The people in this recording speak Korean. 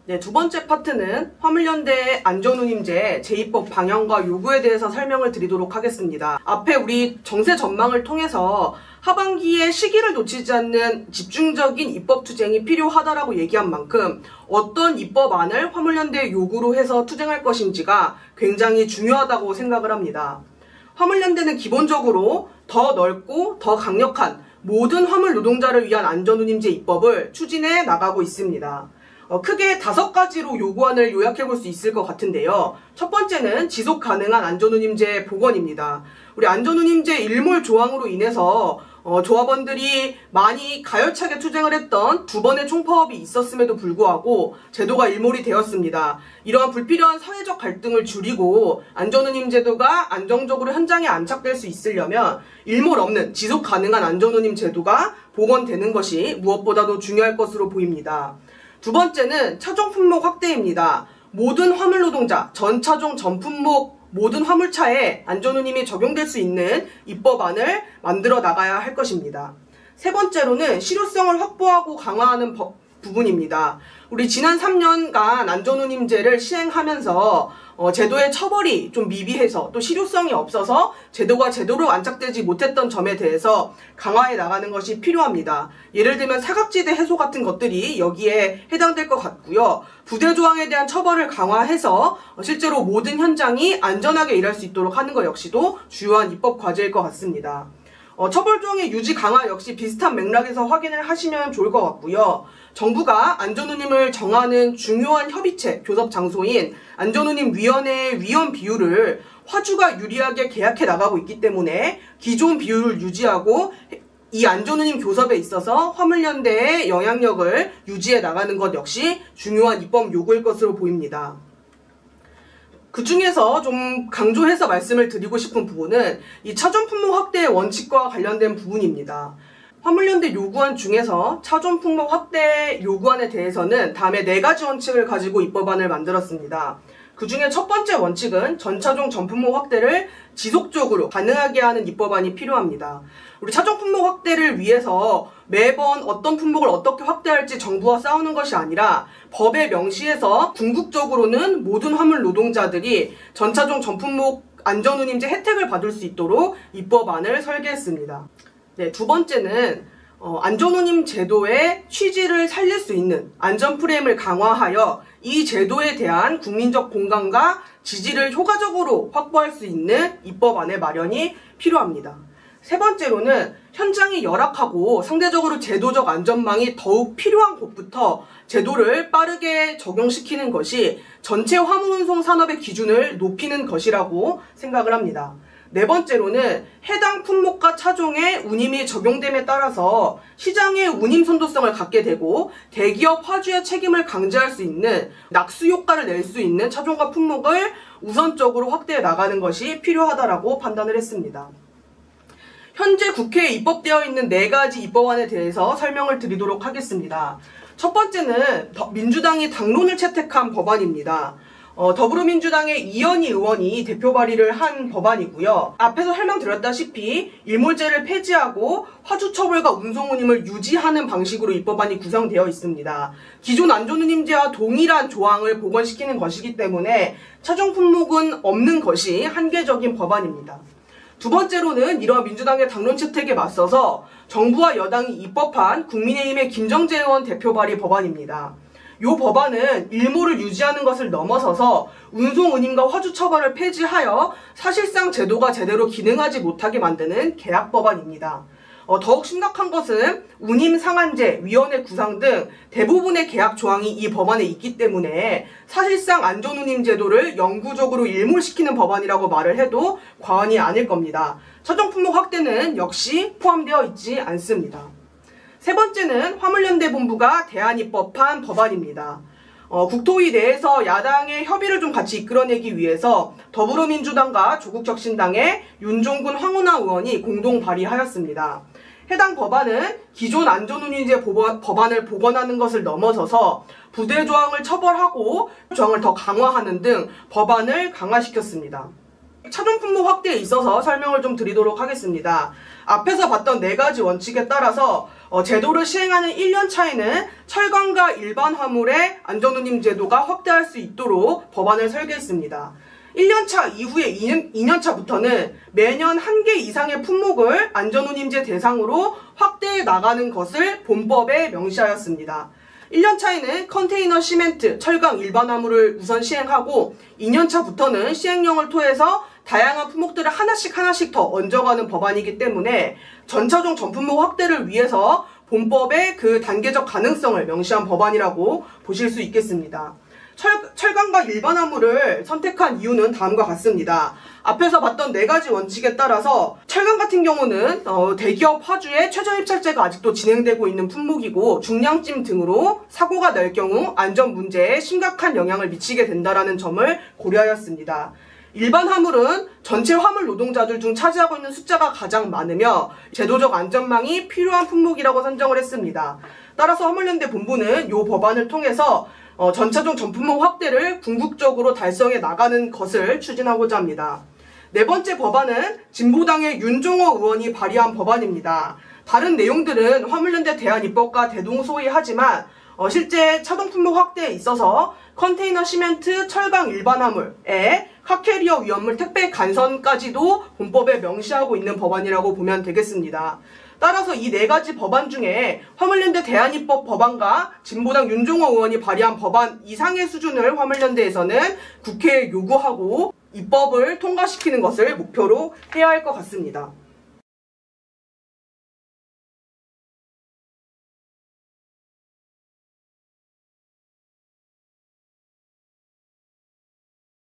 네, 두 번째 파트는 화물연대 안전운임제 제2법 방향과 요구에 대해서 설명을 드리도록 하겠습니다. 앞에 우리 정세 전망을 통해서 하반기에 시기를 놓치지 않는 집중적인 입법 투쟁이 필요하다라고 얘기한 만큼 어떤 입법안을 화물연대의 요구로 해서 투쟁할 것인지가 굉장히 중요하다고 생각을 합니다. 화물연대는 기본적으로 더 넓고 더 강력한 모든 화물 노동자를 위한 안전운임제 입법을 추진해 나가고 있습니다. 크게 5가지로 요구안을 요약해 볼 수 있을 것 같은데요. 첫 번째는 지속 가능한 안전운임제 복원입니다. 우리 안전운임제 일몰 조항으로 인해서 조합원들이 많이 가열차게 투쟁을 했던 2번의 총파업이 있었음에도 불구하고 제도가 일몰이 되었습니다. 이러한 불필요한 사회적 갈등을 줄이고 안전운임제도가 안정적으로 현장에 안착될 수 있으려면 일몰 없는 지속 가능한 안전운임 제도가 복원되는 것이 무엇보다도 중요할 것으로 보입니다. 두 번째는 차종 품목 확대입니다. 모든 화물 노동자, 전 차종 전 품목 모든 화물차에 안전운임이 적용될 수 있는 입법안을 만들어 나가야 할 것입니다. 세 번째로는 실효성을 확보하고 강화하는 부분입니다. 우리 지난 3년간 안전운임제를 시행하면서 제도의 처벌이 좀 미비해서 또 실효성이 없어서 제도가 제대로 안착되지 못했던 점에 대해서 강화해 나가는 것이 필요합니다. 예를 들면 사각지대 해소 같은 것들이 여기에 해당될 것 같고요. 부대조항에 대한 처벌을 강화해서 실제로 모든 현장이 안전하게 일할 수 있도록 하는 것 역시도 주요한 입법 과제일 것 같습니다. 처벌조항의 유지 강화 역시 비슷한 맥락에서 확인을 하시면 좋을 것 같고요. 정부가 안전운임을 정하는 중요한 협의체, 교섭 장소인 안전운임위원회의 위원 비율을 화주가 유리하게 계약해 나가고 있기 때문에 기존 비율을 유지하고 이 안전운임 교섭에 있어서 화물연대의 영향력을 유지해 나가는 것 역시 중요한 입법 요구일 것으로 보입니다. 그 중에서 좀 강조해서 말씀을 드리고 싶은 부분은 이 차종 품목 확대의 원칙과 관련된 부분입니다. 화물연대 요구안 중에서 차종 품목 확대 요구안에 대해서는 다음에 4가지 원칙을 가지고 입법안을 만들었습니다. 그 중에 첫 번째 원칙은 전차종 전품목 확대를 지속적으로 가능하게 하는 입법안이 필요합니다. 우리 차종 품목 확대를 위해서 매번 어떤 품목을 어떻게 확대할지 정부와 싸우는 것이 아니라 법에 명시해서 궁극적으로는 모든 화물 노동자들이 전차종 전품목 안전운임제 혜택을 받을 수 있도록 입법안을 설계했습니다. 네, 두 번째는 안전운임 제도의 취지를 살릴 수 있는 안전 프레임을 강화하여 이 제도에 대한 국민적 공감과 지지를 효과적으로 확보할 수 있는 입법안의 마련이 필요합니다. 세 번째로는 현장이 열악하고 상대적으로 제도적 안전망이 더욱 필요한 곳부터 제도를 빠르게 적용시키는 것이 전체 화물운송 산업의 기준을 높이는 것이라고 생각을 합니다. 네 번째로는 해당 품목과 차종의 운임이 적용됨에 따라서 시장의 운임 선도성을 갖게 되고 대기업 화주의 책임을 강제할 수 있는 낙수 효과를 낼 수 있는 차종과 품목을 우선적으로 확대해 나가는 것이 필요하다라고 판단을 했습니다. 현재 국회에 입법되어 있는 4가지 입법안에 대해서 설명을 드리도록 하겠습니다. 첫 번째는 민주당이 당론을 채택한 법안입니다. 더불어민주당의 이현희 의원이 대표 발의를 한 법안이고요. 앞에서 설명드렸다시피 일몰제를 폐지하고 화주처벌과 운송운임을 유지하는 방식으로 입법안이 구성되어 있습니다. 기존 안전운임제와 동일한 조항을 복원시키는 것이기 때문에 차종 품목은 없는 것이 한계적인 법안입니다. 두 번째로는 이러한 민주당의 당론 채택에 맞서서 정부와 여당이 입법한 국민의힘의 김정재 의원 대표 발의 법안입니다. 이 법안은 일몰을 유지하는 것을 넘어서서 운송운임과 화주처벌을 폐지하여 사실상 제도가 제대로 기능하지 못하게 만드는 개약 법안입니다. 더욱 심각한 것은 운임상한제, 위원회 구상 등 대부분의 계약 조항이 이 법안에 있기 때문에 사실상 안전운임 제도를 영구적으로 일몰시키는 법안이라고 말을 해도 과언이 아닐 겁니다. 차종 품목 확대는 역시 포함되어 있지 않습니다. 세 번째는 화물연대 본부가 대안입법한 법안입니다. 국토위 내에서 야당의 협의를 좀 같이 이끌어내기 위해서 더불어민주당과 조국혁신당의 윤종군 황운하 의원이 공동 발의하였습니다. 해당 법안은 기존 안전운임제 법안을 복원하는 것을 넘어서서 부대조항을 처벌하고 조항을 더 강화하는 등 법안을 강화시켰습니다. 차종 품목 확대에 있어서 설명을 좀 드리도록 하겠습니다. 앞에서 봤던 4가지 원칙에 따라서 제도를 시행하는 1년 차에는 철강과 일반 화물의 안전운임 제도가 확대할 수 있도록 법안을 설계했습니다. 1년차 이후에 2년차부터는 매년 1개 이상의 품목을 안전운임제 대상으로 확대해 나가는 것을 본법에 명시하였습니다. 1년차에는 컨테이너 시멘트, 철강 일반 화물을 우선 시행하고 2년차부터는 시행령을 통해서 다양한 품목들을 하나씩 더 얹어가는 법안이기 때문에 전차종 전품목 확대를 위해서 본법의 그 단계적 가능성을 명시한 법안이라고 보실 수 있겠습니다. 철강과 일반 화물을 선택한 이유는 다음과 같습니다. 앞에서 봤던 4가지 원칙에 따라서 철강 같은 경우는 대기업 화주의 최저 입찰제가 아직도 진행되고 있는 품목이고 중량짐 등으로 사고가 날 경우 안전 문제에 심각한 영향을 미치게 된다는 점을 고려하였습니다. 일반 화물은 전체 화물 노동자들 중 차지하고 있는 숫자가 가장 많으며 제도적 안전망이 필요한 품목이라고 선정을 했습니다. 따라서 화물연대 본부는 이 법안을 통해서 전차종 전품목 확대를 궁극적으로 달성해 나가는 것을 추진하고자 합니다. 4번째 법안은 진보당의 윤종호 의원이 발의한 법안입니다. 다른 내용들은 화물연대 대안입법과 대동소이하지만 실제 차종 품목 확대에 있어서 컨테이너 시멘트, 철강 일반 화물에 카캐리어 위험물 택배 간선까지도 본법에 명시하고 있는 법안이라고 보면 되겠습니다. 따라서 이 4가지 법안 중에 화물연대 대안입법 법안과 진보당 윤종호 의원이 발의한 법안 이상의 수준을 화물연대에서는 국회에 요구하고 입법을 통과시키는 것을 목표로 해야 할 것 같습니다.